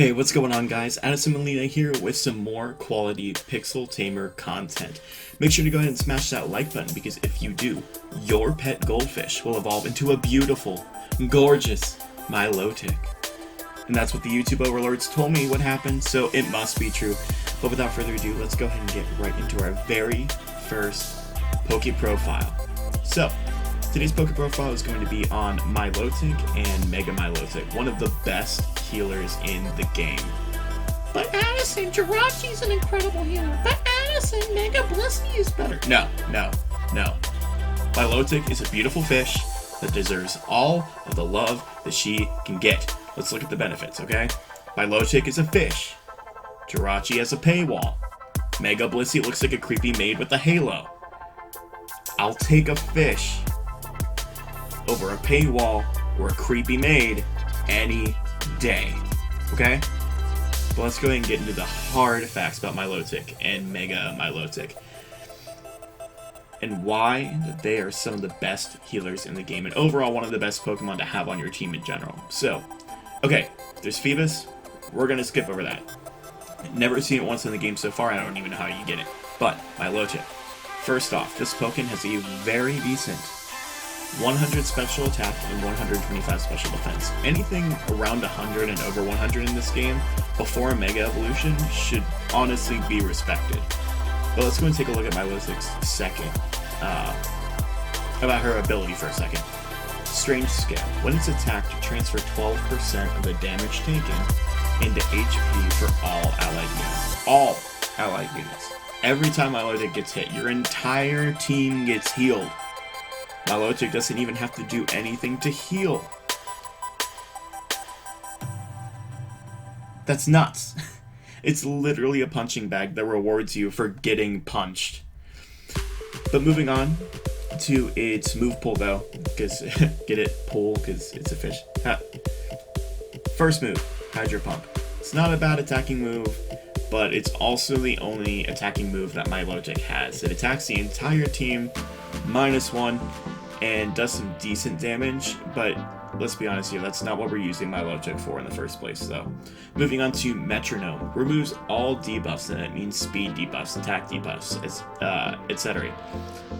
Hey, what's going on, guys? Addison Molina here with some more quality Pixel Tamer content. Make sure to go ahead and smash that like button, because if you do, your pet goldfish will evolve into a beautiful, gorgeous Milotic. And that's what the YouTube overlords told me would happen, so it must be true. But without further ado, let's go ahead and get right into our very first PokeProfile. So, today's PokeProfile is going to be on Milotic and Mega Milotic, one of the best healers in the game. But Addison, Jirachi's an incredible healer. But Addison, Mega Blissey is better. No. Milotic is a beautiful fish that deserves all of the love that she can get. Let's look at the benefits, okay? Milotic is a fish. Jirachi has a paywall. Mega Blissey looks like a creepy maid with a halo. I'll take a fish over a paywall or a creepy maid any day, okay? But let's go ahead and get into the hard facts about Milotic and Mega Milotic, and why they are some of the best healers in the game, and overall one of the best Pokemon to have on your team in general. So, okay, there's Phoebus. We're gonna skip over that. Never seen it once in the game so far. I don't even know how you get it. But Milotic. First off, this Pokemon has a very decent 100 special attack and 125 special defense. Anything around 100 and over 100 in this game before a Mega Evolution should honestly be respected. But let's go and take a look at Milotic's second, about her ability for a second. Strange Scale. When it's attacked, transfer 12% of the damage taken into HP for all allied units. All allied units. Every time Milotic gets hit, your entire team gets healed. Milotic doesn't even have to do anything to heal. That's nuts. It's literally a punching bag that rewards you for getting punched. But moving on to its move pool, though, because get it, pool, because it's a fish. First move, Hydro Pump. It's not a bad attacking move, but it's also the only attacking move that Milotic has. It attacks the entire team -1 and does some decent damage, but let's be honest here, that's not what we're using Milotic for in the first place, though. Moving on to Metronome. Removes all debuffs, and it means speed debuffs, attack debuffs, etc.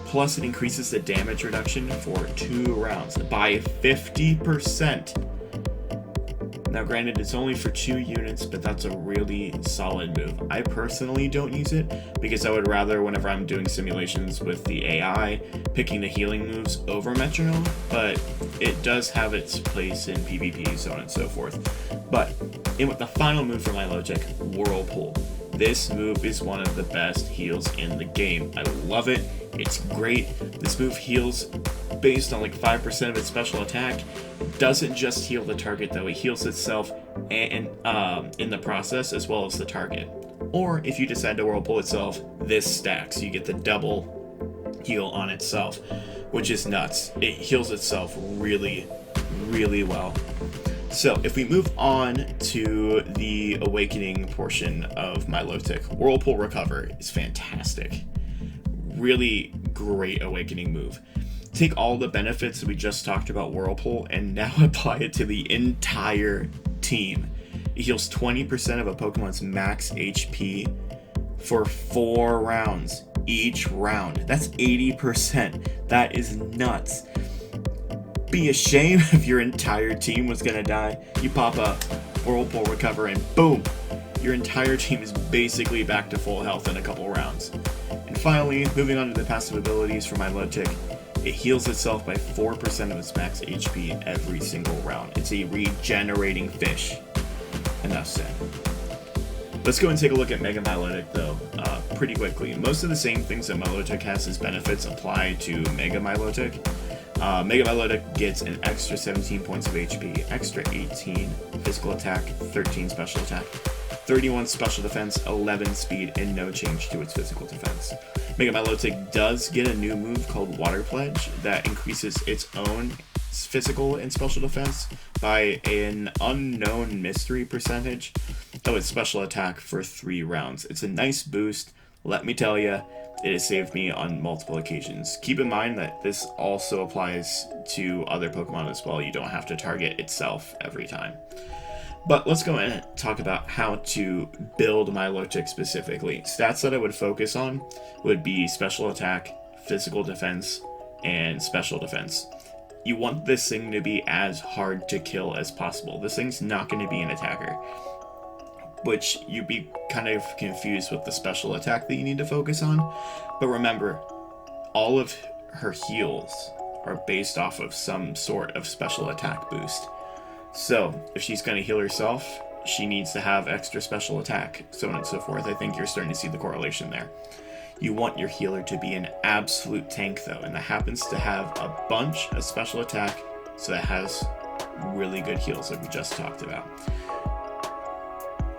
Plus, it increases the damage reduction for 2 rounds by 50%. Now granted, it's only for 2 units, but that's a really solid move. I personally don't use it, because I would rather, whenever I'm doing simulations with the AI, picking the healing moves over Metronome, but it does have its place in PvP, so on and so forth. But, in with the final move for Milotic, Whirlpool. This move is one of the best heals in the game. I love it. It's great. This move heals based on like 5% of its special attack. It doesn't just heal the target, though. It heals itself and in the process, as well as the target. Or if you decide to Whirlpool itself, this stacks. You get the double heal on itself, which is nuts. It heals itself really, really well. So if we move on to the awakening portion of Milotic, Whirlpool Recover is fantastic. Really great awakening move. Take all the benefits that we just talked about Whirlpool and now apply it to the entire team. It heals 20% of a Pokemon's max HP for 4 rounds each round. That's 80%. That is nuts. Be a shame if your entire team was gonna die. You pop a Whirlpool Recover and boom, your entire team is basically back to full health in a couple rounds. And finally, moving on to the passive abilities for Milotic, it heals itself by 4% of its max HP every single round. It's a regenerating fish. Enough said. Let's go and take a look at Mega Milotic, though, pretty quickly. Most of the same things that Milotic has as benefits apply to Mega Milotic. Mega Milotic gets an extra 17 points of HP, extra 18 physical attack, 13 special attack, 31 special defense, 11 speed, and no change to its physical defense. Mega Milotic does get a new move called Water Pledge that increases its own physical and special defense by an unknown mystery percentage of its special attack for 3 rounds. It's a nice boost, let me tell you. It has saved me on multiple occasions. Keep in mind that this also applies to other Pokemon as well. You don't have to target itself every time. But let's go and talk about how to build Milotic specifically. Stats that I would focus on would be special attack, physical defense, and special defense. You want this thing to be as hard to kill as possible. This thing's not going to be an attacker, which you'd be kind of confused with the special attack that you need to focus on. But remember, all of her heals are based off of some sort of special attack boost. So if she's going to heal herself, she needs to have extra special attack, so on and so forth. I think you're starting to see the correlation there. You want your healer to be an absolute tank though, and that happens to have a bunch of special attack, so that has really good heals like we just talked about.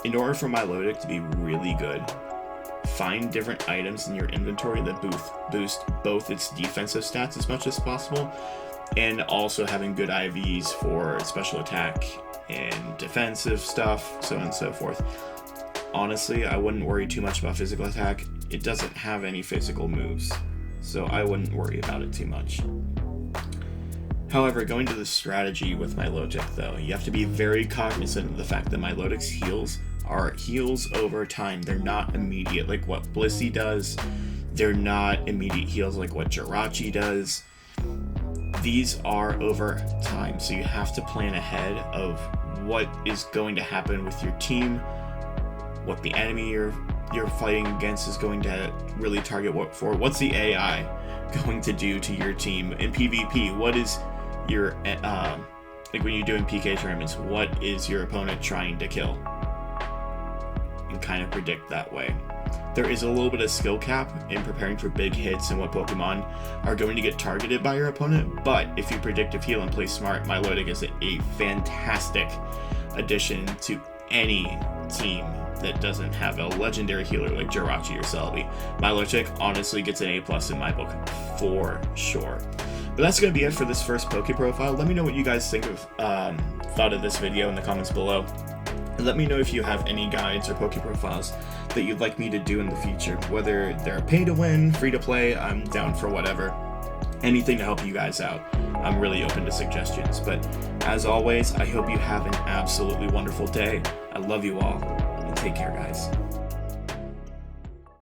In order for Milotic to be really good, find different items in your inventory that boost both its defensive stats as much as possible, and also having good IVs for special attack and defensive stuff, so on and so forth. Honestly, I wouldn't worry too much about physical attack. It doesn't have any physical moves, so I wouldn't worry about it too much. However, going to the strategy with Milotic though, you have to be very cognizant of the fact that Milotic's heals are heals over time. They're not immediate like what Blissey does. They're not immediate heals like what Jirachi does. These are over time, so you have to plan ahead of what is going to happen with your team, what the enemy you're fighting against is going to really target what for. What's the AI going to do to your team in PvP? What is your like when you're doing PK tournaments, what is your opponent trying to kill? And kind of predict that way. There is a little bit of skill cap in preparing for big hits and what Pokemon are going to get targeted by your opponent, but if you predictive heal and play smart, Milotic is a fantastic addition to any team that doesn't have a legendary healer like Jirachi or Celebi. Milotic honestly gets an A+ in my book for sure. But that's going to be it for this first PokeProfile. Let me know what you guys think of thought of this video in the comments below. And let me know if you have any guides or PokeProfiles that you'd like me to do in the future. Whether they're pay to win, free to play, I'm down for whatever. Anything to help you guys out. I'm really open to suggestions. But as always, I hope you have an absolutely wonderful day. I love you all, and take care, guys.